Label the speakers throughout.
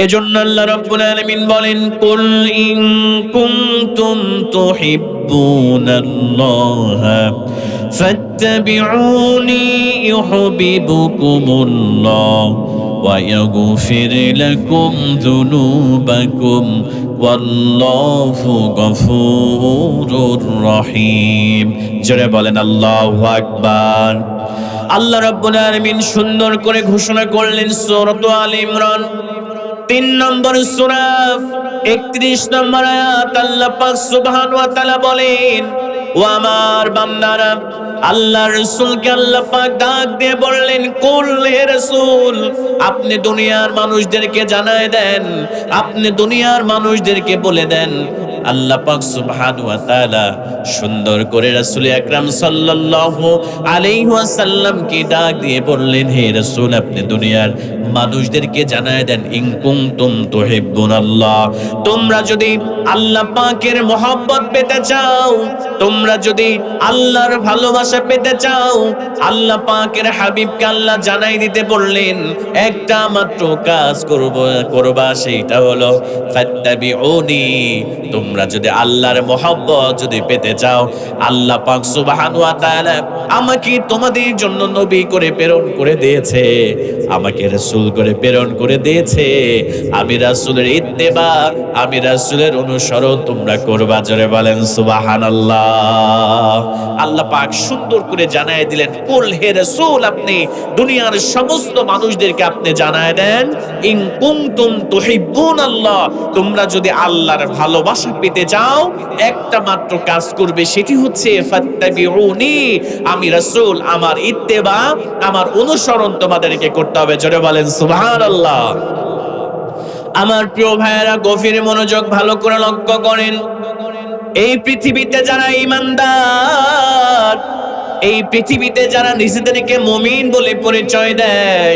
Speaker 1: এজন্য আল্লাহ রাব্বুল আলামিন বলেন, কুল ইন কুনতুম তুহিব্বুনাল্লাহা ফাত্তাবিউনি ইউহিব্বুকুমুল্লাহ ওয়া ইয়াগফির লাকুম যুনুবাকুম ওয়াল্লাহু গফুরুর রহিম। জোরে বলেন আল্লাহু আকবার। আল্লাহ রাব্বুল আলামিন সুন্দর করে ঘোষণা করলেন সূরা আলে ইমরান 3 নম্বর সূরা 31 নম্বর আয়াত। আল্লাহ পাক সুবহানাহু ওয়া তাআলা বলেন, ও আমার বান্দারা, আল্লাহর রাসূলকে আল্লাহ পাক ডাক দিয়ে বললেন, কুল হে রাসূল, আপনি দুনিয়ার মানুষদেরকে জানায় দেন, আপনি দুনিয়ার মানুষদেরকে বলে দেন। আল্লাহ পাক সুবহানাহু ওয়া তাআলা সুন্দর করে রাসূল আকরাম সাল্লাল্লাহু আলাইহি ওয়াসাল্লামকে ডাক দিয়ে বললেন, হে রাসূল, আপনি দুনিয়ার মানুষদেরকে জানায় দেন, ইন কুনতুম তুহিব্বুনাল্লাহ, তোমরা যদি আল্লাহ পাকের মহব্বত পেতে চাও, তোমরা যদি আল্লাহর ভালোবাসা পেতে চাও, আল্লাহ পাকের হাবিবকে আল্লাহ জানাই দিতে বললেন, একটা মাত্র কাজ করবা, সেইটা হলো ফাত্তাবিউনি। তোমরা যদি আল্লাহর মহব্বত যদি পেতে চাও, আল্লাহ পাক সুবহানাহু ওয়া তাআলা আমাকে তোমাদের জন্য নবী করে প্রেরণ করে দিয়েছে, আমাকে রাসূল করে প্রেরণ করে দিয়েছে। আমি রাসূলের ইত্তেবা, আমি রাসূলের অনুসরণ তোমরা করবা। জোরে বলেন সুবহানাল্লাহ। আল্লাহ পাক সুন্দর করে জানায় দিলেন, কুল হে রাসূল, আপনি দুনিয়ার সমস্ত মানুষদেরকে আপনি জানায় দেন, ইন কুনতুম তুহিব্বুনাল্লাহ, তোমরা যদি আল্লাহর ভালোবাসা পেতে চাও, একটা মাত্র কাজ করবে, সেটি হচ্ছে ফাত্তাবিউনি, আমি রাসূল, আমার ইত্তেবা, আমার অনুসরণ তোমাদেরকে করতে হবে। জোরে বলেন সুবহানাল্লাহ। আমার প্রিয় ভাইয়েরা, গভীর মনোযোগ ভালো করে লক্ষ্য করেন। এই পৃথিবীতে যারা ঈমানদার, এই পৃথিবীতে যারা নিজেদেরকে মুমিন বলে পরিচয় দেয়,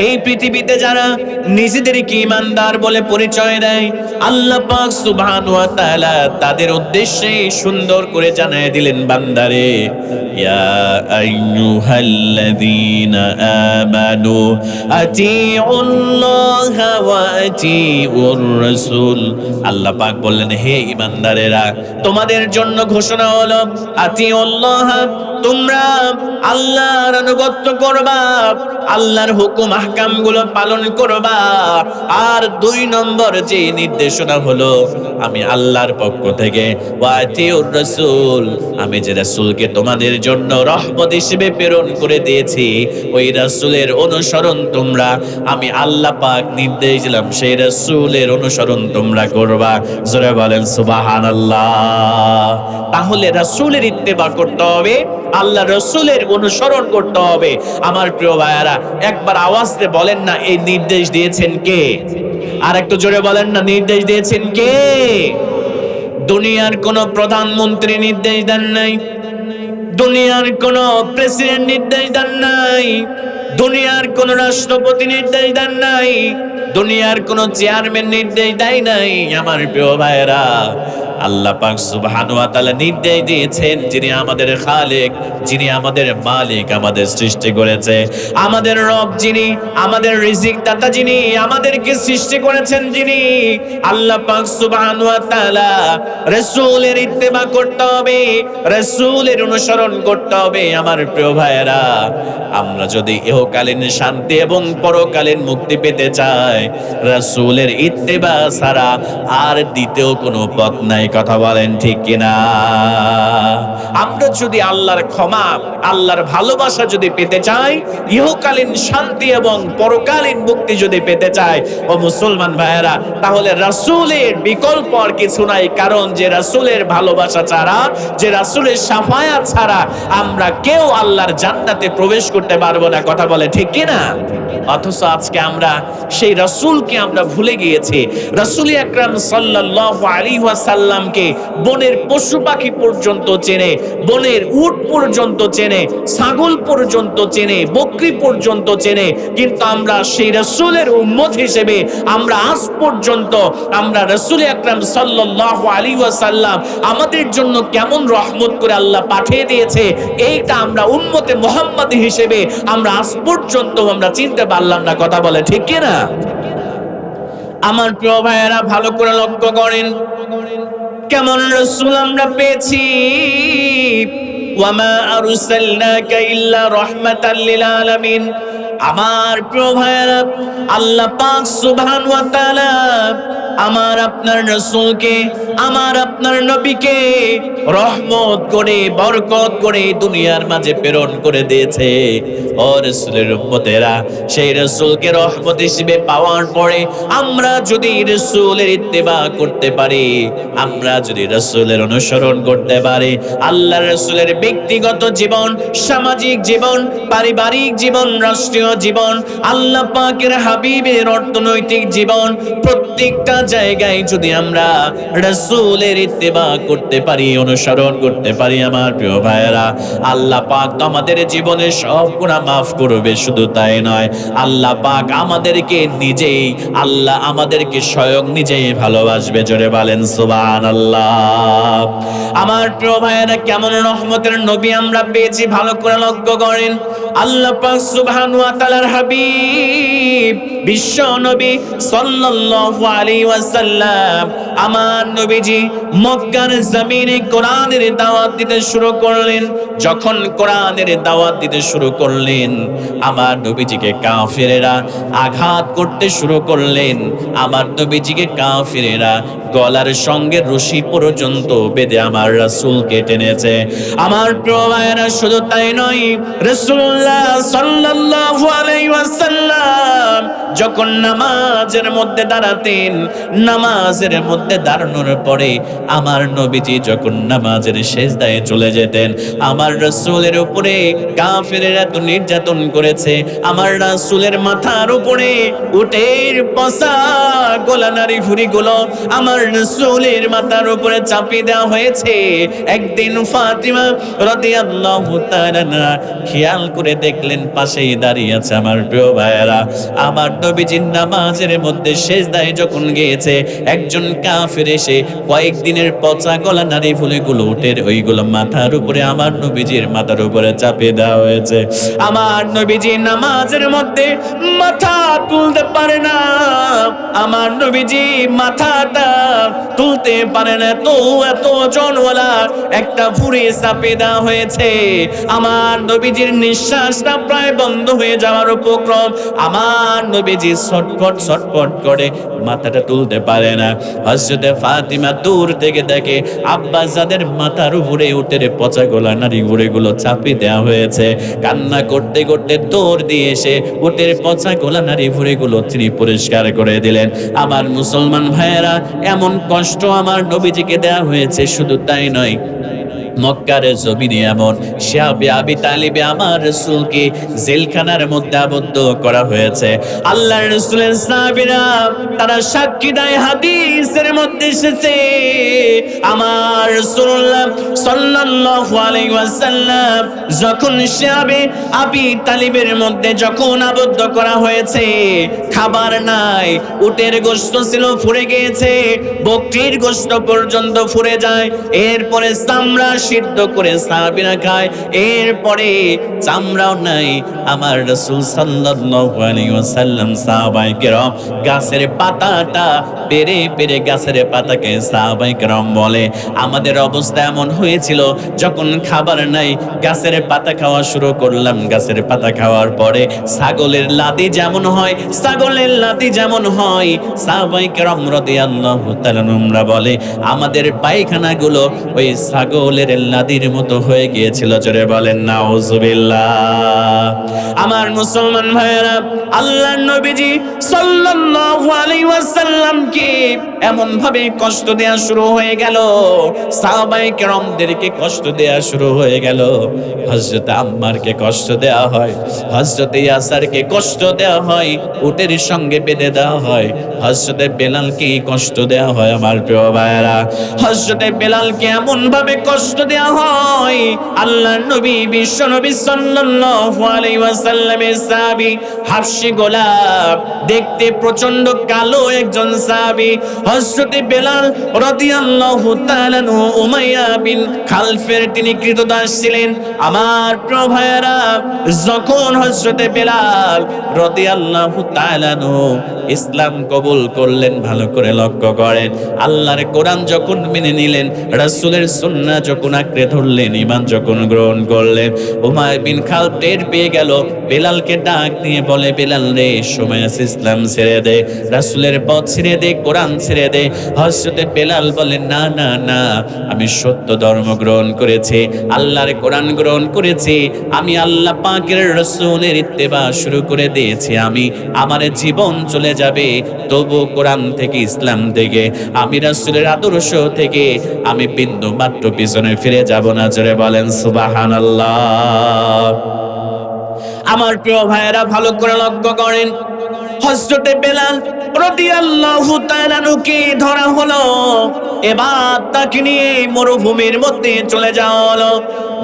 Speaker 1: এই পৃথিবীতে যারা নিজেদেরকে ঈমানদার বলে পরিচয় দেয়, আল্লাহ পাক সুবহানাহু ওয়া তাআলা তাদের উদ্দেশ্যে সুন্দর করে জানায় দিলেন, বান্দারে, ইয়া আইয়ুহাল্লাযীনা আমানু আতিউল্লাহা ওয়া আতিউর রাসূল। আল্লাহ পাক বললেন, হে ঈমানদারেরা, তোমাদের জন্য ঘোষণা হলো, আতিউল্লাহ, তোমরা আল্লাহর আনুগত্য করবা, আল্লাহর হুকুম আহকাম গুলো পালন করবা। আর 2 নম্বর যে নির্দেশনা হলো, আমি আল্লাহর পক্ষ থেকে ওয়াতিউর রাসূল, আমি যে রাসূলকে তোমাদের জন্য রহমত হিসেবে প্রেরণ করে দিয়েছি, ওই রাসূলের অনুসরণ তোমরা, আমি আল্লাহ পাক নির্দেশ দিলাম, সেই রাসূলের অনুসরণ তোমরা করবা। জোরে বলেন সুবহানাল্লাহ। তাহলে রাসূলের ইত্তেবা করতে হবে, আল্লাহ রাসূলের অনুসরণ করতে হবে। আমার প্রিয় ভাইয়ারা, একবার আওয়াজ দিয়ে বলেন না, এই নির্দেশ দিয়েছেন কে? আর একটু জোরে বলেন না, নির্দেশ দিয়েছেন কে? দুনিয়ার কোন প্রধানমন্ত্রী নির্দেশ দেন নাই, দুনিয়ার কোন প্রেসিডেন্ট নির্দেশ দেন নাই, দুনিয়ার কোন রাষ্ট্রপতি নির্দেশ দেন নাই, দুনিয়ার কোন চেয়ারম্যান নির্দেশ দেয় নাই। আমার প্রিয় ভাইয়েরা, আল্লাহ পাক সুবহানাহু ওয়া তাআলা নির্দেশ দিয়েছেন, যিনি আমাদের খালেক, যিনি আমাদের মালিক, আমাদের সৃষ্টি করেছে, আমাদের রব, যিনি আমাদের রিজিক দাতা, যিনি আমাদেরকে সৃষ্টি করেছেন, যিনি আল্লাহ পাক সুবহানাহু ওয়া তাআলা, রাসূলের ইত্তেবা করতে হবে, রাসূলের অনুসরণ করতে হবে। আমার প্রিয় ভাইয়েরা, আমরা যদি ইহকালীন শান্তি এবং পরকালীন মুক্তি পেতে চাই, রাসূলের ইত্তেবা ছাড়া আর দ্বিতীয় কোনো পথ নাই। কথা বলেন ঠিক কিনা? আমরা যদি আল্লাহর ক্ষমা, আল্লাহর ভালোবাসা যদি পেতে চাই, ইহকালীন শান্তি এবং পরকালীন মুক্তি যদি পেতে চাই, ও মুসলমান ভাইয়েরা, তাহলে রাসূলের বিকল্প আর কিছু নাই। কারণ যে রাসূলের ভালোবাসা ছাড়া, যে রাসূলের শাফায়াত ছাড়া আমরা কেউ আল্লাহর জান্নাতে প্রবেশ করতে পারবো না। কথা বলে ঠিক কিনা? অথচ আজকে আমরা সেই রাসূলকে আমরা ভুলে গিয়েছি। রাসূল আকরাম সাল্লাল্লাহু আলাইহি ওয়াসাল্লামকে বনের পশু পাখি পর্যন্ত চেনে, বনের উট পর্যন্ত চেনে, ছাগল পর্যন্ত চেনে, বকরি পর্যন্ত চেনে, কিন্তু আমরা সেই রাসূলের উম্মত হিসেবে আমরা আজ পর্যন্ত আমরা রাসূল আকরাম সাল্লাল্লাহু আলাইহি ওয়াসাল্লাম আমাদের জন্য কেমন রহমত করে আল্লাহ পাঠিয়ে দিয়েছে, এইটা আমরা উম্মতে মুহাম্মাদি হিসেবে আমরা আজ পর্যন্ত আমরা চিনতে পারলাম না। কথা বলে ঠিক কিনা? আমার প্রিয় ভাইয়েরা ভালো করে লক্ষ্য করেন, কেমন রাসূল আমরা পেয়েছি। ওয়ামা আরসালনাকা ইল্লা রাহমাতাল লিল আলামিন। আমার প্রিয় ভাইয়েরা, আল্লাহ পাক সুবহান ওয়া তাআলা আমার আপনার রাসূলকে, আমার আপনার নবীকে রহমত করে, বরকত করে দুনিয়ার মাঝে প্রেরণ করে দিয়েছে। ও রাসূলের উম্মতেরা, সেই রাসূলকে রহমত হিসেবে পাওয়ার পরে আমরা যদি রাসূলের ইত্তেবা করতে পারি, আমরা যদি রাসূলের অনুসরণ করতে পারি, আল্লাহর রাসূলের ব্যক্তিগত জীবন, সামাজিক জীবন, পারিবারিক জীবন, রাষ্ট্রীয় জীবন, আল্লাহ পাকের হাবিবের অর্থনৈতিক জীবন, প্রত্যেকটা জায়গায় যদি আমরা রাসূলের ইত্তেবা করতে পারি, অনুসরণ করতে পারি, আমার প্রিয় ভাইয়েরা, আল্লাহ পাক তো আমাদের জীবনের সব গুনাহ মাফ করবে। শুধু তাই নয়, আল্লাহ পাক আমাদেরকে নিজেই, আল্লাহ আমাদেরকে স্বয়ং নিজেই ভালোবাসবে। জোরে বলেন সুবহানাল্লাহ। আমার প্রিয় ভাইয়েরা, কেমন রহমতের নবী আমরা পেয়েছি ভালো করে লক্ষ্য করেন। আল্লাহ পাক সুবহানাহু ওয়া তাআলার হাবিব বিশ্ব নবী সাল্লাল্লাহু আলাইহি ওয়াসাল্লাম, আমার নবীজি মক্কার জমিনে কোরআনের দাওয়াত দিতে শুরু করলেন। যখন কোরআনের দাওয়াত দিতে শুরু করলেন, আমার নবীজিকে কাফেরেরা আঘাত করতে শুরু করলেন। আমার নবীজিকে কাফেরেরা গলার সঙ্গে রশি পর্যন্ত বেঁধে আমার রাসূলকে টেনেছে। আমার প্রিয় ভাইয়েরা, শুধু তাই নয়, রাসূলুল্লাহ সাল্লাল্লাহু আলাইহি ওয়াসাল্লাম যখন নামাজের মধ্যে দাঁড়াতেন, নামাজের মধ্যে দাঁড়ানোর পরে আমার নবীজি যখন নামাজের সিজদায় চলে যেতেন, আমার রাসূলের উপরে কাফেরেরা তো নির্যাতন করেছে। আমার রাসূলের মাথার উপরে উটের পচা গলা নারী ভুঁড়িগুলো আমার রাসূলের মাথার উপরে চাপিয়ে দেওয়া হয়েছে। একদিন ফাতিমা রাদিয়াল্লাহু তাআলা খেয়াল করে দেখলেন, পাশেই দাঁড়িয়ে আছে আমার প্রিয় ভাইয়েরা, আমার নবীজির নামাজের মধ্যে সিজদায় যখন গিয়েছে, একজন কাফের এসে কয়েকদিনের পচা গলা নারী ভুঁড়িগুলো উটের ওইগুলো মাথার উপরে আমার নবীজির মাথার উপরে চাপিয়ে দেওয়া হয়েছে। আমার নবীজি নামাজের মধ্যে মাথা তুলতে পারে না, আমার নবীজি মাথাটা তুলতে পারে না, তো এত ওজনওয়ালা একটা ভুঁড়ি চাপিয়ে দেওয়া হয়েছে। আমার নবীজির নিঃশ্বাসটা প্রায় বন্ধ হয়ে যাওয়ার উপক্রম। আমার নবীজি ছটফট ছটফট করে মাথাটা তুলতে পারে না। হযরতে ফাতিমা দূর থেকে দেখে আব্বাস যাদের মাথার উপরে উটের পচা গলা নারী ভুঁড়িগুলো চাপিয়ে দেওয়া হয়েছে, কান্না করতে করতে দৌড় দিয়ে এসে উটের পচা গলা নারী ভুঁড়িগুলো তিনি পরিষ্কার করে দিলেন। আমার মুসলমান ভাইয়েরা, এমন কষ্ট আমার নবীজিকে দেওয়া হয়েছে। শুধু তাই নয়, মক্কার জমিনে এমন সাহাবী আবি তালিবে আমার রাসূলকে জেলখানার মধ্যে আবদ্ধ করা হয়েছে। আল্লাহর রাসূলের সাহাবীরা তারা সাক্ষী দেয়, হাদিসের মধ্যে এসেছে আমার রাসূলুল্লাহ সাল্লাল্লাহু আলাইহি ওয়াসাল্লাম যখন সাহাবী আবি তালিবের মধ্যে যখন আবদ্ধ করা হয়েছে, খাবার নাই, উটের গোশত ছিল ফুরে গিয়েছে, বকরির গোশত পর্যন্ত ফুরে যায়, এরপরে চামড়া সিদ্ধ করে সাহাবীরা খায়, এরপরে চামড়াও নাই। আমার রাসূল সাল্লাল্লাহু আলাইহি ওয়াসাল্লাম সাহাবায়ে কেরাম গাছের পাতাটা পেরে পেরে গাছের পাতাকে সাহাবায়ে কেরাম বলে, আমাদের অবস্থা এমন হয়েছিল যখন খাবার নাই গাছের পাতা খাওয়া শুরু করলাম। গাছের পাতা খাওয়ার পরে ছাগলের লাতি যেমন হয়, ছাগলের লাতি যেমন হয়, সাহাবায়ে কেরাম রাদিয়াল্লাহু তাআলা আনহুরা বলে আমাদের পায়খানাগুলো ওই ছাগলের লাদির মতো হয়ে গিয়েছিল। জোরে বলেন নাউজুবিল্লাহ। আমার মুসলমান ভাইয়েরা, আল্লাহর নবীজি সাল্লাল্লাহু আলাইহি ওয়াসাল্লামকে এমন ভাবে কষ্ট দেয়া শুরু হয়ে গেল, সাহাবায়ে কেরামদেরকে কষ্ট দেয়া শুরু হয়ে গেল। হযরত আম্মারকে কষ্ট দেয়া হয়, হযরত ইয়াসারকে কষ্ট দেয়া হয়, উটের সঙ্গে বেঁধে দেওয়া হয়, হযরত বেলালকে কষ্ট দেয়া হয়। আমার প্রিয় ভাইয়েরা, হযরত বেলালকে এমন ভাবে কষ্ট দেয়া হয়, আল্লাহর নবী বিশ্ব নবী সাল্লাল্লাহু আলাইহি ওয়াসাল্লামের সাহাবী হাফসি গোলাপ, দেখতে প্রচন্ড কালো একজন সাহাবী, হযরত বেলাল রাদিয়াল্লাহু তাআলা উমাইয়া বিন খালফের তিনি কৃতদাস ছিলেন। আমার প্রিয় ভাইয়েরা, যখন হযরত বেলাল রাদিয়াল্লাহু তাআলা ইসলাম কবুল করলেন, ভালো করে লক্ষ্য করেন, আল্লাহর কোরআন যখন মেনে নিলেন, রাসূলের সুন্নাহ যখন আঁকড়ে ধরলেন, ঈমান যখন গ্রহণ করলেন, উমাইয়া বিন খালফ টের পেয়ে গেল। বেলালকে ডাক দিয়ে বলে, বেলাল রে, সময় আছে, ইসলাম ছেড়ে দে, রাসূলের পথ ছেড়ে দে, কোরআন ছেড়ে দে। হযরত বেলাল বলে, না না না, আমি সত্য ধর্ম গ্রহণ করেছি, আল্লাহর কোরআন গ্রহণ করেছি, আমি আল্লাহ পাকের রাসূলের ইত্তেবা শুরু করে দিয়েছি, আমি আমার জীবন চলে যাবে, তবু কোরআন থেকে, ইসলাম থেকে, আমি রাসূলের আদর্শ থেকে আমি বিন্দু মাত্র পিছনে ফিরে যাব না। জোরে বলেন সুবহানাল্লাহ। আমার প্রিয় ভাইয়েরা, ভালো করে লক্ষ্য করেন, হযরত বেলাল রাদিয়াল্লাহু তাআলা কে ধরা হলো, এবার তাকে নিয়ে মরুভূমির মধ্যে চলে যাওয়া হলো।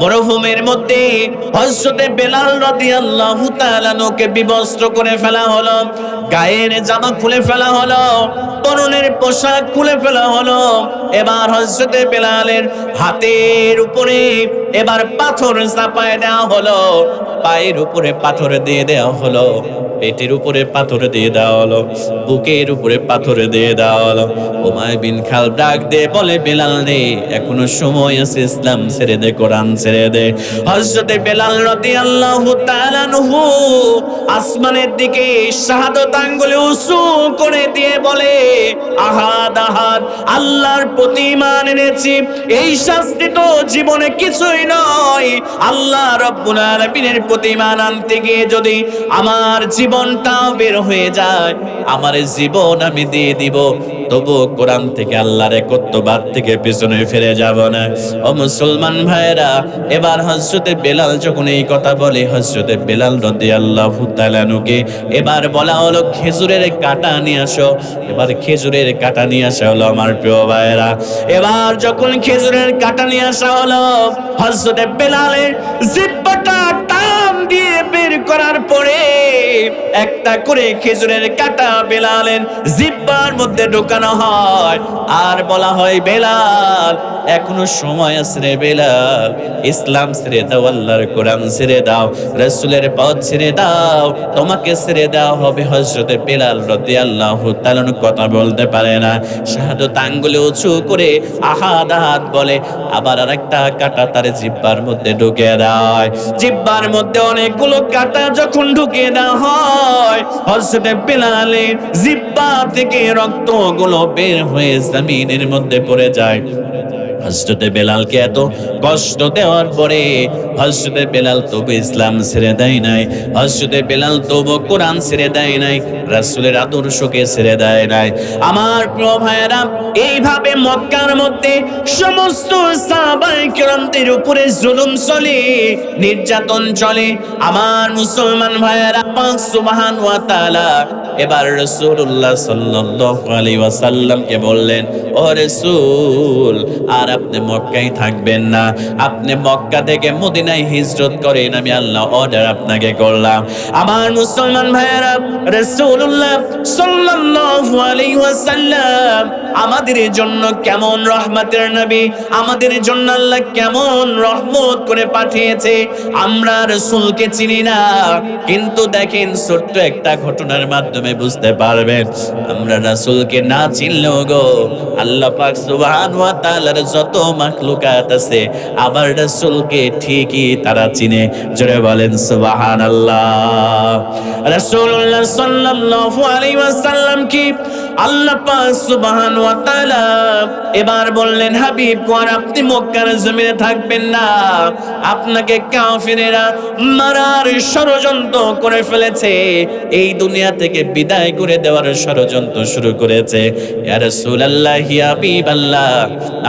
Speaker 1: মরুভূমির মধ্যে হযরত বেলাল রাদিয়াল্লাহু তাআলা কে বিবস্ত্র করে ফেলা হলো, গায়ের জামা খুলে ফেলা হলো, তরুণের পোশাক খুলে ফেলা হলো। এবার হযরত বেলালের হাতের উপরে এবার পাথর চাপায় দেওয়া হলো, পায়ের উপরে পাথর দিয়ে দেওয়া হলো, পেটের উপরে পাথর দিয়ে দেওয়া হলো, বুকের উপরে পাথর দিয়ে দেওয়া হলো। উমাইয়া বিন খালফ ডাক দিয়ে বলে, বেলাল রে, এখনো সময় আছে, ইসলাম ছেড়ে দে, কোরআন ছেড়ে দে। হযরত বেলাল রাদিয়াল্লাহু তাআলা আনহু আসমানের দিকে শাহাদাত আঙ্গুলে উঁচু করে দিয়ে বলে, আহাদ আহাদ, আল্লাহর প্রতি ঈমান এনেছি, এই শাস্তি তো জীবনে কিছুই নয়। আল্লাহ রাব্বুল আলামিনের প্রতি ঈমান আনতে গিয়ে যদি আমার জীবনটাও বের হয়ে যায়, আমার জীবন আমি দিয়ে দিব, তবু কোরআন থেকে, আল্লাহর একত্ববাদ থেকে পিছনে ফিরে যাব না। ও মুসলমান ভাইরা, এবার হযরত বেলাল যখন এই কথা বলে, হযরত বেলাল রাদিয়াল্লাহু তাআলা কে এবার বলা হলো, খেজুরের কাঁটা নিয়ে আসো। এবার খেজুরের কাঁটা নিয়ে আসা হলো। আমার প্রিয় ভাইরা, এবার যখন খেজুরের কাঁটা নিয়ে আসা হলো, হযরত বেলালের জিহ্বাটা টান দিয়ে বের করার পরে একটা করে খেজুরের কাঁটা বেলালের জিহ্বার মধ্যে ঢোকানো হয়, আর বলা হয়, বেলাল, এখনো সময় আছে রে বেলাল, ইসলাম ছেড়ে দাও, আল্লাহর কোরআন ছেড়ে দাও, রাসূলের পথ ছেড়ে দাও, তোমাকে ছেড়ে দেওয়া হবে। হযরত বেলাল রাদিয়াল্লাহু তাআলা কথা বলতে পারে না, শাহাদাত আঙ্গুলে উঁচু করে আহাদ আহাদ বলে, আবার আরেকটা কাঁটা তার জিহ্বার মধ্যে ঢুকিয়ে দেয়। জিহ্বার মধ্যে অনেকগুলো কাঁটা যখন ঢুকিয়ে দেওয়া হয়, হযরত বেলালের জিহ্বা থেকে রক্তগুলো বের হয়ে জমিনের মধ্যে পড়ে যায়। হযরত বেলালকে এত কষ্ট দেওয়ার পরে হযরত বেলাল তবু ইসলাম ছেড়ে দেয় নাই, হযরত বেলাল তবু কোরআন ছেড়ে দেয় নাই, রাসূলের আদর্শকে ছেড়ে দেয় নাই। আমার প্রিয় ভাইয়েরা, এইভাবে মক্কার মধ্যে সমস্ত সাহাবায়ে কেরামদের উপরে জুলুম চলে, নির্যাতন চলে। আমার মুসলমান ভাইয়েরা, পাক সুবহানাহু ওয়া তাআলা এবার রাসূলুল্লাহ সাল্লাল্লাহু আলাইহি ওয়াসাল্লামকে বললেন, ও রাসূল, আর আপনি মক্কায় থাকবেন না, আপনি মক্কা থেকে মদিনায় হিজরত করেন, আমি আল্লাহ অর্ডার আপনাকে করলাম। আমার মুসলমান ভাইয়েরা, রাসূলুল্লাহ সাল্লাল্লাহু আলাইহি ওয়াসাল্লাম আমাদের জন্য কেমন রহমতের নবী, আমাদের জন্য আল্লাহ কেমন রহমত করে পাঠিয়েছে। আমরা রাসূলকে চিনি না, কিন্তু দেখেন ছোট্ট একটা ঘটনার মাধ্যমে বুঝতে পারবেন, আমরা রাসূলকে না চিনলেও গো, আল্লাহ পাক সুবহানাহু ওয়া তাআলার যত মাখলুকাত আছে, আবার রাসূলকে ঠিকই তারা চিনে। জোরে বলেন সুবহানাল্লাহ। রাসূলুল্লাহ সাল্লাল্লাহু আলাইহি ওয়াসাল্লাম কি আল্লাহ পাক সুবহানাহু ওয়া তাআলা এবার বললেন, হাবিব, আর আপনি মক্কার জমিনে থাকবেন না, আপনাকে কাফিরেরা মারার ষড়যন্ত্র করে ফেলেছে, এই দুনিয়া থেকে বিদায় করে দেওয়ার ষড়যন্ত্র শুরু করেছে। ইয়া রাসূলুল্লাহ, ইয়া হাবিবাল্লাহ,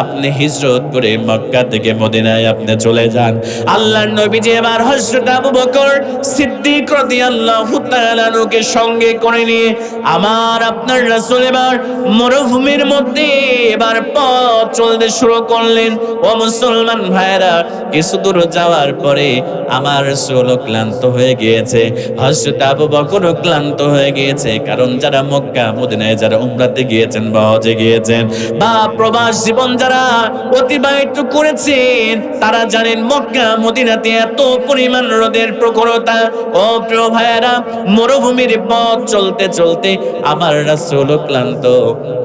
Speaker 1: আপনি হিজরত করে মক্কা থেকে মদিনায় আপনি চলে যান। আল্লাহর নবীজি এবার হযরত আবু বকর সিদ্দিক রাদিয়াল্লাহু তাআলা কে সঙ্গে করে নিয়ে আমার আপনার রাসূল এবার মরুভূমির মধ্যে এবার পথ চলতে শুরু করলেন। ও মুসলমান ভাইরা, কিছু দূর যাওয়ার পরে আমার রাসূল ক্লান্ত হয়ে গিয়েছে, হযরত আবু বকর ক্লান্ত হয়ে গিয়েছে। কারণ যারা মক্কা মদিনায় যারা উমরাতে গিয়েছেন বা হজে গিয়েছেন বা প্রবাস জীবন যারা অতিবাহিত করেছেন, তারা জানেন মক্কা মদিনাতে এত পরিমাণ রোদের প্রখরতা। ও প্রিয় ভাইয়েরা, মরুভূমির পথ চলতে চলতে আমার রাসূল ক্লান্ত,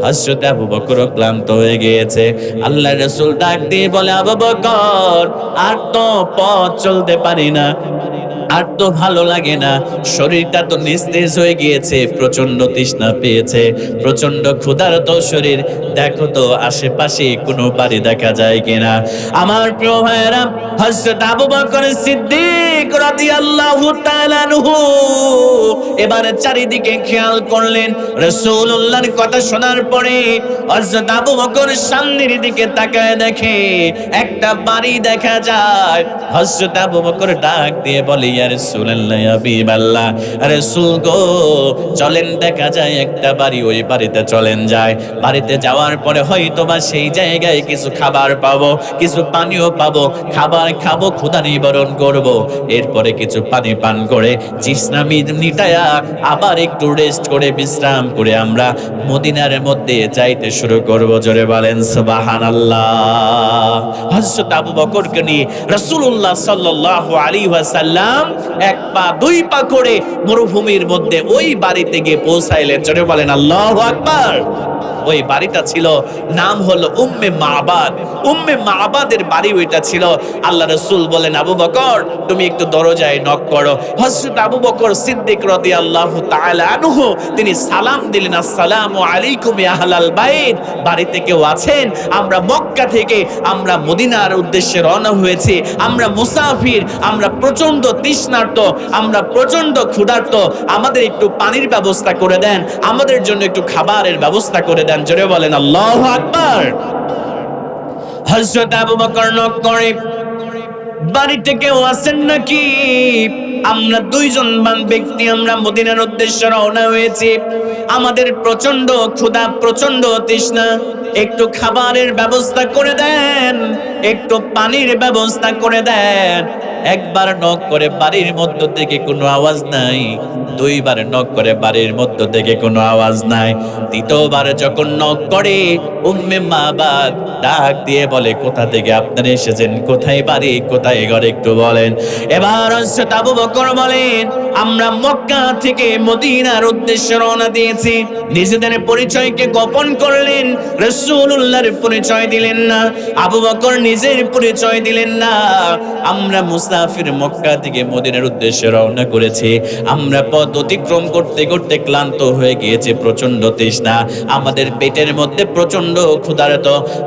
Speaker 1: হযরত আবু বকর ক্লান্ত হয়ে গিয়েছে। আল্লাহর রাসূল ডাক দিয়ে বলে, আবু বকর, আর তো পথ চলতে পারি না, আর তো ভালো লাগে না, শরীরটা তো নিস্তেজ হয়ে গিয়েছে, প্রচন্ড তৃষ্ণা পেয়েছে, প্রচন্ড ক্ষুধার্ত শরীর। দেখো তো আশেপাশে কোনো বাড়ি দেখা যায় কিনা। আমার প্রিয় ভাইয়েরা, হযরত আবু বকর সিদ্দিক রাদিয়াল্লাহু তাআলা আনহু এবারে চারিদিকে খেয়াল করলেন। রাসূলুল্লাহর কথা শোনার পরে হযরত আবু বকর সামনের দিকে তাকায় দেখে একটা বাড়ি দেখা যায়। হযরত আবু বকর ডাক দিয়ে বলে, ইয়া রাসূলুল্লাহ, ইয়া হাবিবাল্লাহ, রাসূল গো, চলেন দেখা যায় একটা বাড়ি, ওই বাড়িতে চলেন যায়। বাড়িতে যাওয়ার পরে হয়তোবা সেই জায়গায় কিছু খাবার পাবো, কিছু পানিও পাবো, খাবার খাবো, ক্ষুধা নিবারণ করব, এরপরে কিছু পানি পান করে তৃষ্ণা মিটায়া আবার একটু রেস্ট করে বিশ্রাম করে আমরা মদিনার মধ্যে যাইতে শুরু করব। জোরে বলেন সুবহানাল্লাহ। হযরত আবু বকরকে নিয়ে রাসূলুল্লাহ সাল্লাল্লাহু আলাইহি ওয়াসাল্লাম এক পা দুই পা করে মরুভূমির মধ্যে ওই বাড়িতে গিয়ে পৌঁছাইলেন। জোরে বলেন আল্লাহু আকবার। ওই বাড়িটা ছিল, নাম হলো উম্মে মাবাদ। উম্মে মাবাদের বাড়ি ওইটা ছিল। আল্লাহ রাসূল বলেন, আবু বকর, তুমি একটু দরজায় নক করো। হযরত আবু বকর সিদ্দিক রাদিয়াল্লাহু তাআলা আনহু তিনি সালাম দিলেন, আসসালামু আলাইকুম ইয়া আহলাল বাইত, বাড়িতে কেউ আছেন? আমরা মক্কা থেকে আমরা মদিনার উদ্দেশ্যে রওনা হয়েছি, আমরা মুসাফির, আমরা প্রচন্ড তৃষ্ণার্ত, আমরা প্রচন্ড ক্ষুধার্ত, আমাদের একটু পানির ব্যবস্থা করে দেন, আমাদের জন্য একটু খাবারের ব্যবস্থা করে দেন। জোরে বলেন আল্লাহু আকবার। হযরত আবু বকর নক করে, বাড়িতে কেউ আছেন নাকি? আমরা দুইজন ব্যক্তি আমরা মদিনার উদ্দেশ্যে রওনা হয়েছি, আমাদের প্রচন্ড ক্ষুধা, প্রচন্ড তৃষ্ণা, একটু খাবারের ব্যবস্থা করে দেন, একটু পানির ব্যবস্থা করে দেন। একবার নক করে বাড়ির মধ্য থেকে কোনো আওয়াজ নাই, দুইবার নক করে বাড়ির মধ্য থেকে কোনো আওয়াজ নাই, তৃতীয়বার যখন নক করে উম্মে মাবাদ ডাক দিয়ে বলে, কোথা থেকে আপনারা এসেছেন, কোথায় বাড়ি, কোথায় ঘর, একটু বলেন। এবার হযরত আবু বকর বলেন, আমরা মক্কা থেকে মদিনার উদ্দেশ্যে রওনা দিয়েছি। নিজেদের পরিচয়কে গোপন করলেন, রাসূলুল্লাহর পরিচয় দিলেন না, আবু বকর নিজের পরিচয় দিলেন না। আমরা মুসাফির, মক্কা থেকে মদিনার উদ্দেশ্যে রওনা করেছি। আমরা পথ অতিক্রম করতে করতে ক্লান্ত হয়ে গিয়েছে, প্রচন্ড তৃষ্ণা, আমাদের পেটের মধ্যে প্রচন্ড ক্ষুধার্ত।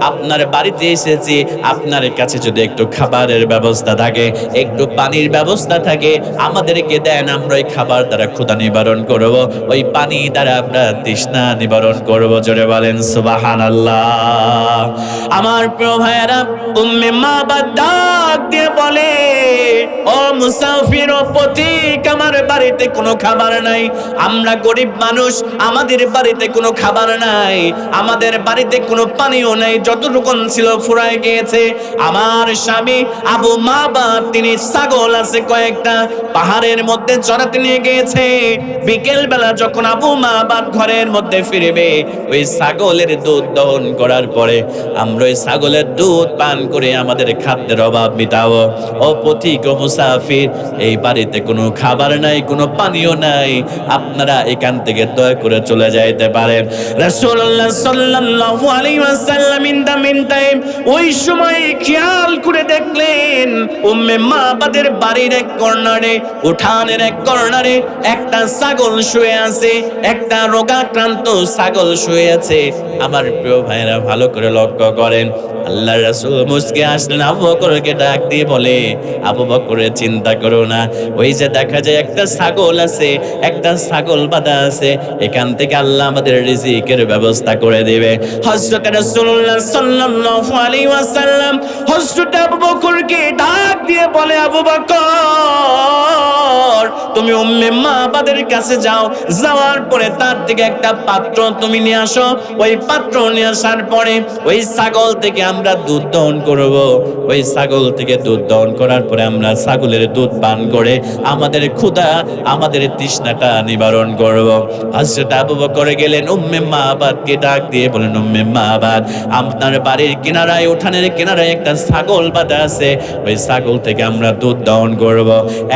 Speaker 1: আপনার বাড়িতে এসেছি, আপনার কাছে যদি একটু খাবারের ব্যবস্থা থাকে, একটু পানির ব্যবস্থা থাকে, আমাদেরকে দেন, আমরা ওই খাবার দ্বারা ক্ষুধা নিবারণ করব, ওই পানি দ্বারা আমরা তৃষ্ণা নিবারণ করব। জোরে বলেন সুবহানাল্লাহ। আমার প্রিয় ভাইয়েরা, উম্মে মাবাদ ডাক দিয়ে বলে, ও মুসাফির, ও পথিক, আমার বাড়িতে কোনো খাবার নাই, আমরা গরিব মানুষ, আমাদের বাড়িতে কোনো খাবার নাই, আমাদের বাড়িতে কোনো পানিও নাই, যতটুকু ছিল ফুরায় গিয়েছে। আমার স্বামী আবু মাবাদ তিনি ছাগল আছে কয়েকটা, পাহাড়ের মধ্যে চড়াতে নিয়ে গিয়েছে। বিকেল বেলা যখন আবু মাবাদ ঘরের মধ্যে ফিরবে, ওই ছাগলের দুধ দহন করার পরে আমরা ওই ছাগলের দুধ পান করে আমাদের খাদ্যের অভাব মিটাবো। ও পথিক, ও মুসাফির, এই বাড়িতে কোনো খাবার নাই, কোনো পানিও নাই, আপনারা এখান থেকে দয়া করে চলে যাইতে পারেন। রাসূলুল্লাহ সাল্লাল্লাহু আলাইহি ওয়াসাল্লাম ইন দা মিন টাইম ওই সময় খেয়াল করে দেখলেন উম্মে মাবাদের বাড়ির এক কর্নারে, উঠানের এক কর্নারে একটা ছাগল শুয়ে আছে, একটা রোগাক্রান্ত ছাগল শুয়ে আছে। আমার প্রিয় ভাইরা, ভালো করে লক্ষ্য করেন, আল্লাহর রাসূল মুসকে আসলেন, আবু বকরকে ডাক দিয়ে বলে, আবু বকরের চিন্তা করো না, ওই যে দেখা যায় একটা ছাগল আছে, একটা ছাগল বাঁধা আছে, এখান থেকে আল্লাহ আমাদের রিজিকের ব্যবস্থা করে দিবে। হযরত রাসূলুল্লাহ সাল্লাল্লাহু আলাইহি ওয়াসাল্লাম হযরত আবু বকরকে ডাক দিয়ে বলে, আবু বকর তুমি উম্মে মাবাদের কাছে যাও, যাওয়ার পরে তার থেকে একটা পাত্র তুমি নিয়ে আসো। ওই পাত্র নিয়ে আসার পরে ওই ছাগল থেকে আমরা দুধ দহন করব। ওই ছাগল থেকে দুধ দহন করার পরে আমরা ছাগলের দুধ পান করে আমাদের ক্ষুধা, আমাদের তৃষ্ণাটা নিবারণ করব। হযরত আবু বকর গেলেন, উম্মে মাবাদকে ডাক দিয়ে বলেন, উম্মে মাবাদ, আপনার বাড়ির কিনারায়, উঠানের কিনারায় একটা ছাগল বাঁধা আছে, ওই ছাগল থেকে আমরা দুধ দহন করব,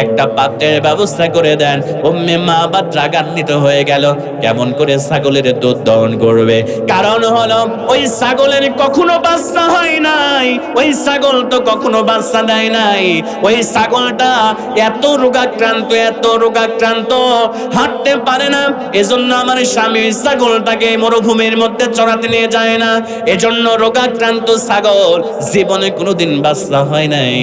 Speaker 1: একটা পাত্রের ব্যবস্থা করে দেন। উম্মে মাবাদ রাগান্বিত হয়ে গেল, কেমন করে ছাগলের দুধ দহন করবে? কারণ হলো ওই ছাগলের কখনো বাচ্চা হয় নাই, ওই ছাগল তো কখনো বাচ্চা দেয় নাই। ওই ছাগলটা এত রোগাক্রান্ত, এত রোগাক্রান্ত, হাঁটতে পারে না। এজন্য আমার স্বামী ওই ছাগলটাকে মরুভূমির মধ্যে চড়াতে নিয়ে যায় না। এজন্য রোগাক্রান্ত ছাগল জীবনে কোনোদিন বাচ্চা হয় নাই।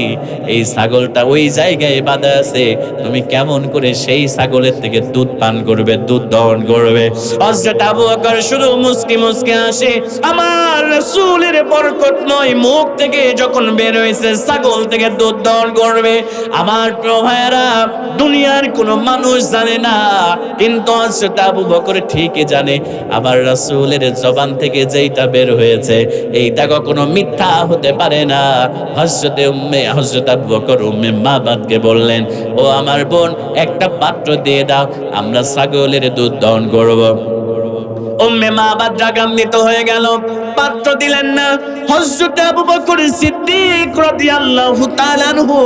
Speaker 1: এই ছাগলটা ওই জায়গায় বাঁধা আছে, তুমি কেমন করে সেই ছাগলের থেকে দুধ পান করবে, দুধ দহন করবে? হযরত আবু বকর শুধু মুস্কি মুস্কি আসে, আমার রাসূলের বরকতময় মুখ থেকে যখন বের হয়েছে ছাগল থেকে দুধ দহন করবে। আমার প্রিয় ভাইয়েরা, দুনিয়ার কোনো মানুষ জানে না, কিন্তু হযরত আবু বকর ঠিকই জানে আমার রাসূলের জবান থেকে যেইটা বের হয়েছে এইটা কখনো মিথ্যা হতে পারে না। হযরত আবু বকর উম্মে মাবাদকে বললেন, ও আমার বোন, একটা পাত্র দিয়ে দাও, আমরা ছাগলের দুধ দহন করব। উম্মে মাবাদ রাগান্বিত হয়ে গেল, পাত্র দিলেন না। হযরত আবু বকর সিদ্দিক রাদিয়াল্লাহু তাআলা আনহু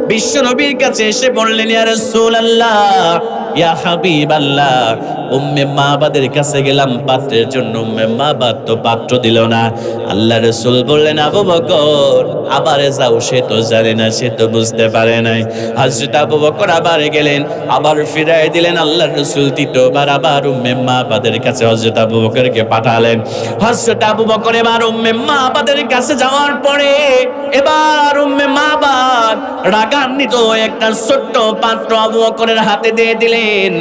Speaker 1: বিশ্ব নবীর কাছে এসে বললেন, ইয়া রাসূলুল্লাহ, ইয়া হাবিবাল্লাহ, উম্মে মাবাদের কাছে গেলাম পাত্রের জন্য, উম্মে মাবাদ তো পাত্র দিল না। আল্লাহ রাসূল বললেন, আবু বকর আবার যাও, সে তো জানে না, সে তো বুঝতে পারে নাই। হযরত আবু বকর আবার গেলেন, আবার ফিরাই দিলেন। আল্লাহর রাসূল তৃতীয়বার আবার উম্মে মাবাদের কাছে হযরত আবু বকরকে পাঠালেন। হযরত আবু বকর এবার উম্মে মাবাদের কাছে যাওয়ার পরে এবার উম্মে মাবাদ রাগান্বিত একটা ছোট্ট পাত্র আবু বকরের হাতে দিয়ে দিলেন।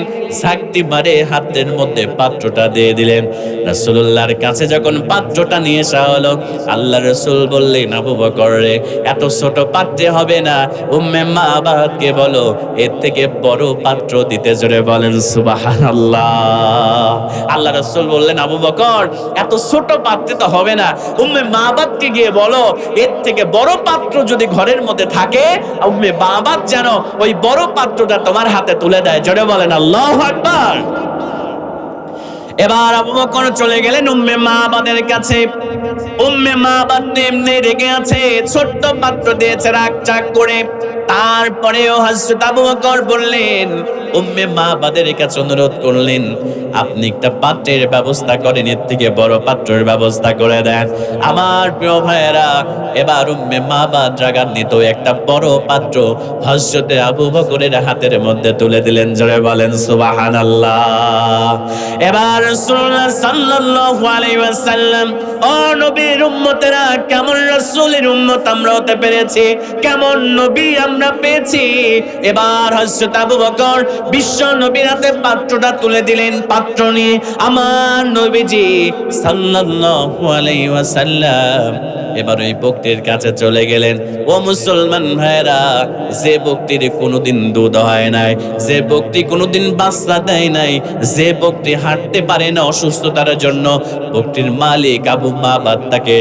Speaker 1: ছাকটি মারে হাতের মধ্যে পাত্রটা দিয়ে দিলেন। রাসূলুল্লাহর কাছে যখন পাত্রটা নিয়ে আসা হলো, আল্লাহ রাসূল বললেন, আবু বকর রে, এত ছোট পাত্রে হবে না, উম্মে মাবাদকে বলো এর থেকে বড় পাত্র দিতে। জোরে বলেন সুবহানাল্লাহ। আল্লাহ রাসূল বললেন, আবু বকর এত ছোট পাত্রে তো হবে না, উম্মে মাবাদকে গিয়ে বলো এর থেকে বড় পাত্র যদি ঘরের মধ্যে থাকে, উম্মে মাবাদ যেন ওই বড় পাত্রটা তোমার হাতে তুলে দেয়। জোরে বলেন আল্লাহু আকবার। এবার আবু বকর চলে গেলেন উম্মে মাবাদের কাছে। উম্মে মাবাদ এমনি রেগে আছে, ছোট্ট পাত্র দিয়েছে রাগ চাক করে। তারপরেও হযরত আবু বকর বললেন, উম্মে মাবাদের কাছে অনুরোধ করলেন, আপনি একটা পাত্রের ব্যবস্থা করেন, এর থেকে বড় পাত্রের ব্যবস্থা করে দেন। আমার প্রিয় ভাইয়েরা, এবার উম্মে মাবাদ রাগান্বিত একটা বড় পাত্র হযরত আবু বকরের হাতের মধ্যে তুলে দিলেন। জোরে বলেন সুবহানাল্লাহ। এবার রাসূলুল্লাহ সাল্লাল্লাহু আলাইহি ওয়াসাল্লাম, ও নবীর উম্মতেরা, কেমন রাসূলের উম্মত আমরা হতে পেরেছি, কেমন নবী আমরা পেয়েছি। এবার হযরত আবু বকর বিশ্ব নবীর হাতে পাত্রটা তুলে দিলেন। পাত্র নিয়ে আমার নবীজি সাল্লাল্লাহু আলাইহি ওয়াসাল্লাম এবার ওই বকটির কাছে চলে গেলেন। ও মুসলমান ভাইরা, যে বকটির কোনোদিন দুধ হয় নাই, যে বকটি কোনোদিন বাচ্চা দেয় নাই, যে বকটি হাঁটতে পারে না অসুস্থতার জন্য, বকটির মালিক আবু মাবাদ তাকে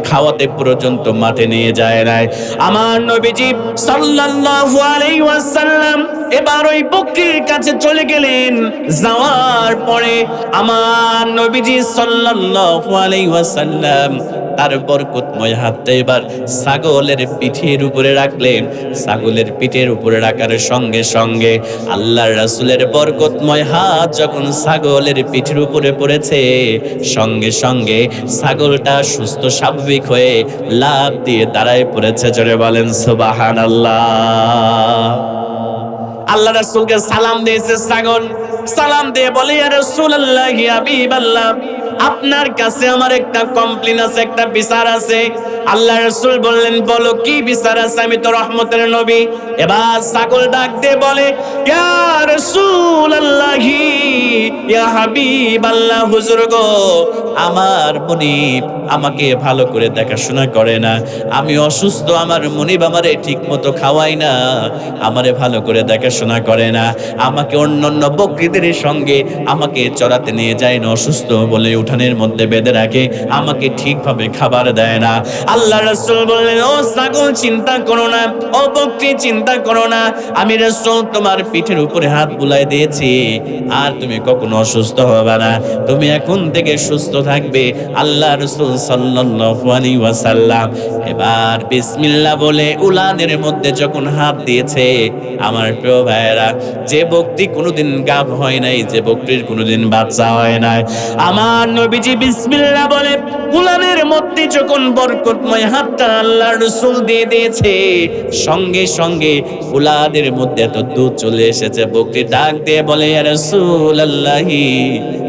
Speaker 1: খাওয়াতে পর্যন্ত মাঠে নিয়ে যায় নাই। আমার নবীজি সাল্লাল্লাহু আলাইহি ওয়াসাল্লাম এবার ওই বকটির কাছে চলে গেলেন। যাওয়ার পরে আমার নবীজি সাল্লাল্লাহু আলাইহি ওয়াসাল্লাম তার বরকতময় হাতটা এবার ছাগলের পিঠের উপরে রাখলেন। ছাগলের পিঠের উপরে রাখার সঙ্গে সঙ্গে আল্লাহর রাসূলের বরকতময় হাত যখন ছাগলের পিঠের উপরে পড়েছে, সঙ্গে সঙ্গে ছাগলটা সুস্থ স্বাভাবিক হয়ে লাফ দিয়ে দাঁড়ায় পড়েছে। জোরে বলেন সুবহানাল্লাহ। আল্লাহ রাসূলকে সালাম দিয়েছে ছাগল। সালাম দিয়ে বলে, ইয়া রাসূলুল্লাহ, ইয়া হাবিবাল্লাহ, আপনার কাছে আমার একটা কমপ্লেন আছে, একটা বিচার আছে। আল্লাহ রাসূল বললেন, বলো কি বিচার আছে, আমি তো রহমতের নবী। এবার ছাগল ডাক দিয়ে বলে, ইয়া রাসূলুল্লাহি, ইয়া হাবিবাল্লাহ, হুজুর গো, আমার মুনিব আমাকে ভালো করে দেখাশোনা করে না, আমি অসুস্থ, আমার মুনিব আমারে ঠিক মতো খাওয়াই না, আমারে ভালো করে দেখাশোনা করে না, আমাকে অন্যান্য বকরিদের সঙ্গে আমাকে চড়াতে নিয়ে যায় না, অসুস্থ বলে উঠানের মধ্যে বেঁধে রাখে, আমাকে ঠিকভাবে খাবার দেয় না। আল্লাহ রাসূল বললেন, ও ছাগল চিন্তা করো না, ও বকরি চিন্তা করো না, আমি রাসূল তোমার পিঠের উপরে হাত বুলাই দিয়েছি, আর তুমি কখনো অসুস্থ হবে না, তুমি এখন থেকে সুস্থ থাকবে। আল্লাহ রাসূল সাল্লাল্লাহু আলাইহি ওয়াসাল্লাম এবার বিসমিল্লাহ বলে উলানের মধ্যে যখন হাত দিয়েছে, আমার প্রিয় ভাইয়েরা, যে বকরি কোনোদিন গাভ হয় নাই, যে বকরির কোনোদিন বাচ্চা হয় নাই, আমার নবীজি বিসমিল্লাহ বলে উলানের মধ্যে যখন বরকতময় হাতটা আল্লাহ রাসূল দিয়ে দিয়েছে, সঙ্গে সঙ্গে উলানের মধ্যে এত দুধ চলে এসেছে, বকরি ডাক দিয়ে বলে, ইয়া রাসূলুল্লাহি,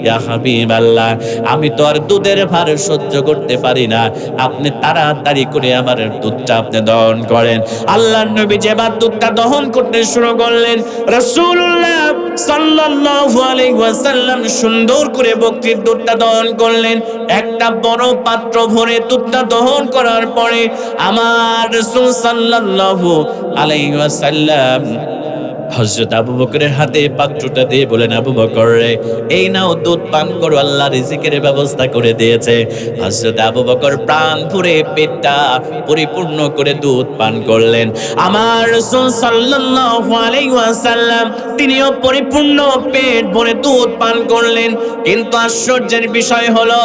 Speaker 1: ইয়া হাবিবাল্লাহ, আমি তো আর দুধের ভার সহ্য করতে পারি না, আপনি তাড়াতাড়ি করে আমার দুধটা আপনি দহন করেন। আল্লাহর নবী যেবার দুধটা দহন করতে শুরু করলেন, রাসূলুল্লাহ সাল্লাল্লাহু আলাইহি ওয়াসাল্লাম সুন্দর করে বকরির দুধটা দহন করলেন। একটা বড় পাত্র ভরে দুধটা দহন করার পরে আমার রাসূল সাল্লাল্লাহু আলাইহি ওয়াসাল্লাম হযরত আবু বকরের হাতে পাত্রটা দিয়ে বলেন, আবু বকর রে, এই নাও দুধ পান করো, আল্লাহ রিজিকের ব্যবস্থা করে দিয়েছে। হযরত আবু বকর প্রাণ ভরে পেটটা পরিপূর্ণ করে দুধ পান করলেন। আমার রাসূল সাল্লাল্লাহু আলাইহি ওয়াসাল্লাম তিনিও পরিপূর্ণ পেট ভরে দুধ পান করলেন। কিন্তু আশ্চর্যের বিষয় হলো,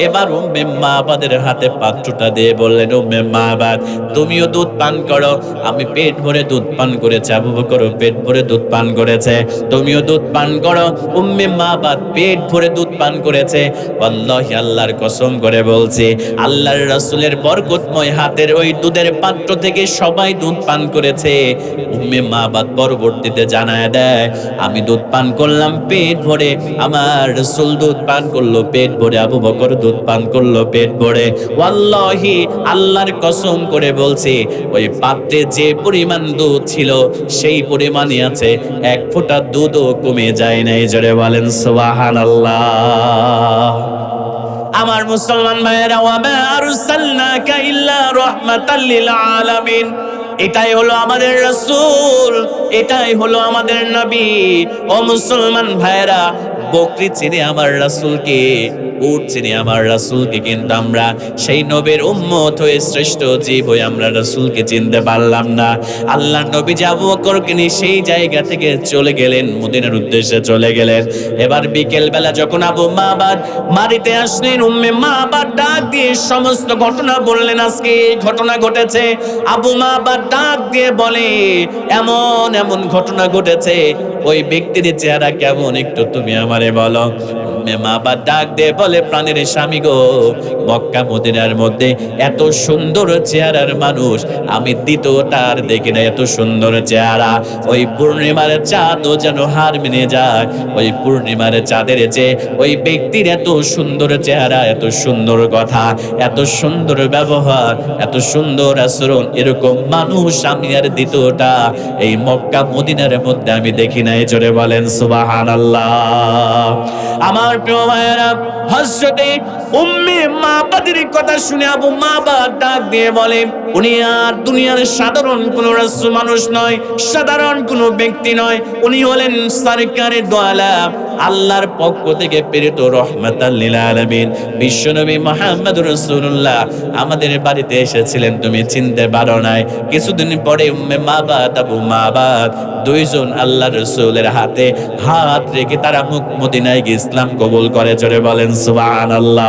Speaker 1: এবার উম্মে মাবাদের হাতে পাত্রটা দিয়ে বললেন, উম্মে মাবাদ, তুমিও দুধ পান করো, আমি পেট ভরে দুধ পান করেছি, আবু বকর পেট ভরে দুধ পান করেছে, তুমিও দুধ পান করো। উম্মে মাবাদ পেট ভরে দুধ পান করেছে। আল্লাহি, আল্লাহর কসম করে বলছি, আল্লাহর রাসূলের বরকতময় হাতের ওই দুধের পাত্র থেকে সবাই দুধ পান করেছে। উম্মে মাবাদ পরবর্তীতে জানায় দেয়, আমি দুধ পান করলাম পেট ভরে, আমার রাসূল দুধ পান করলো পেট ভরে, আবু বকর দুধ পান করলো পেট ভরে। ওয়াল্লাহি, আল্লাহর কসম করে বলছি, ওই পাত্রে যে পরিমাণ দুধ ছিল সেই পরিমাণই আছে, এক ফোঁটা দুধও কমে যায় নাই। জোরে বলেন সুবহানাল্লাহ। আমার মুসলমান ভাইয়েরা, ওয়া মা আরসালনাকা ইল্লা রাহমাতাল লিল আলামিন, এটাই হলো আমাদের রাসূল, এটাই হলো আমাদের নবী। ও মুসলমান ভাইয়েরা, বকরি চিনে আমার রাসূলকে, উট চিনি আমার রাসূলকে, কিন্তু আমরা সেই নবীর উম্মত হয়ে শ্রেষ্ঠ জীব হয়ে আমরা রাসূলকে চিনতে পারলাম না। আল্লাহ নবী আবু বকরকে নিয়ে সেই জায়গা থেকে চলে গেলেন, মদিনার উদ্দেশ্যে চলে গেলেন। এবার বিকেল বেলা যখন আবু মাবাদ বাড়িতে আসলেন, উম্মে মাবাদ ডাক দিয়ে সমস্ত ঘটনা বললেন, আজকে এই ঘটনা ঘটেছে। আবু মাবাদ ডাক দিয়ে বলে, এমন এমন ঘটনা ঘটেছে, ওই ব্যক্তির চেহারা কেমন একটু তুমি আমারে বলো। মাবাদ ডাক দিয়ে বলে, প্রাণের স্বামী গো, মক্কা মদিনার মধ্যে এত সুন্দর চেহারার মানুষ আমি দ্বিতীয়টার দেখি না, এত সুন্দর চেহারা। ওই পূর্ণিমার চাঁদও যেন হার মেনে যায়, ওই পূর্ণিমার চাঁদের চেয়ে ওই ব্যক্তির এত সুন্দর চেহারা, এত সুন্দর কথা, এত সুন্দর ব্যবহার, এত সুন্দর আচরণ, এরকম মানুষ আমি আর দ্বিতীয়টা এই মক্কা মদিনার মধ্যে আমি দেখি নাই। জোরে বলেন সুবহানাল্লাহ। আমার প্রিয় ভাইয়েরা, হযরতে উম্মে মাবাদের কথা শুনে আবু মাবাদ ডাক দিয়ে বলে, উনি আর দুনিয়ার সাধারণ কোনো রাসূল মানুষ নয়, সাধারণ কোনো ব্যক্তি নয়, উনি হলেন সরকারে দো আলাম, আল্লাহর পক্ষ থেকে প্রেরিত রহমাতাল লিল আলামিন বিশ্বনবী মুহাম্মদুর রাসূলুল্লাহ আমাদের বাড়িতে এসেছিলেন, তুমি চিনতে পারো নাই। কিছুদিন পরে উম্মে মাবাদ, আবু মাবাদ দুইজন আল্লাহর রাসূলের হাতে হাত রেখে তারা মদিনায় গিয়ে ইসলাম কবুল করে। জোরে বলেন সুবহানাল্লাহ।